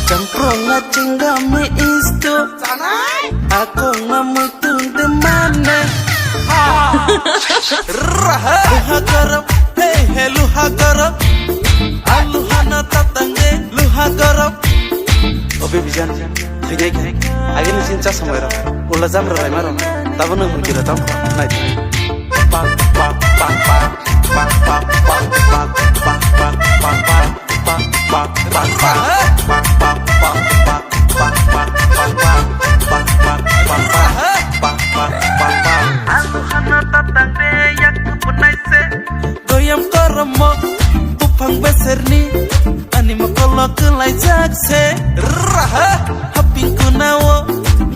Camprong cingame isto aku ngamutu de mana luha garam hey luha garam aluhana tatange luha garam obe bijan hege ke age ni cinta samara ulla jamra rai maro tabana mukira tam nai pa pa pa pa pa pa pa pa pa pa pa pa pa pa goyam koromo pupang beserni ani makolok kelai jakse haping kunawo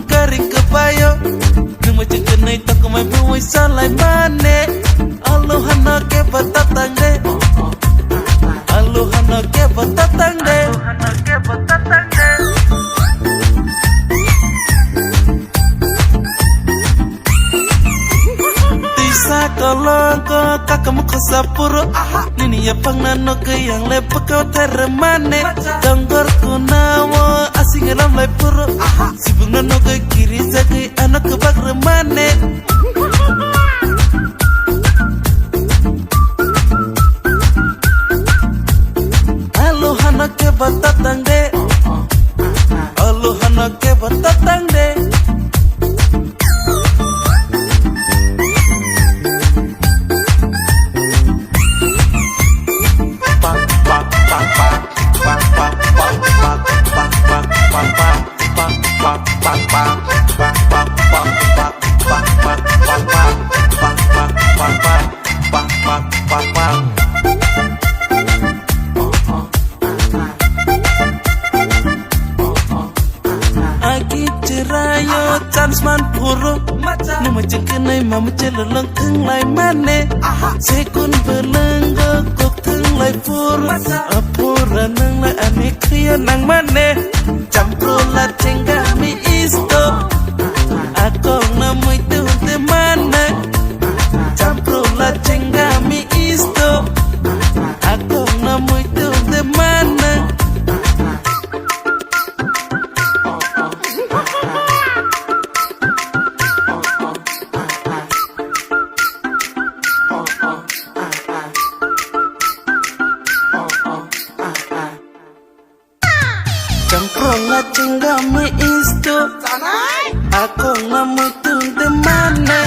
garing kebayo nemu cekenai takumai buwai salai mane alohana ke batatang de alohana ke batatang de Kolongko kakam khosapuro nini ya pangnano ke yang lepekau teremane donggor kunawo asing lam lepuro sibung nano ke kiri zaki anak ke bak remane alohana ke batatang de alohana ke batatang de Agi cerayo chansman puro Numa cekenai mama celeleng tenglai mane Sekun belenggo kok tenglai puro Apura nang lai ane kriya nang mane Campro la cenggami isto Ako namoi tuhte mane Campro la cenggami isto Ako namoi tuhte mane Camprong cingame isto aku ngamutu de mana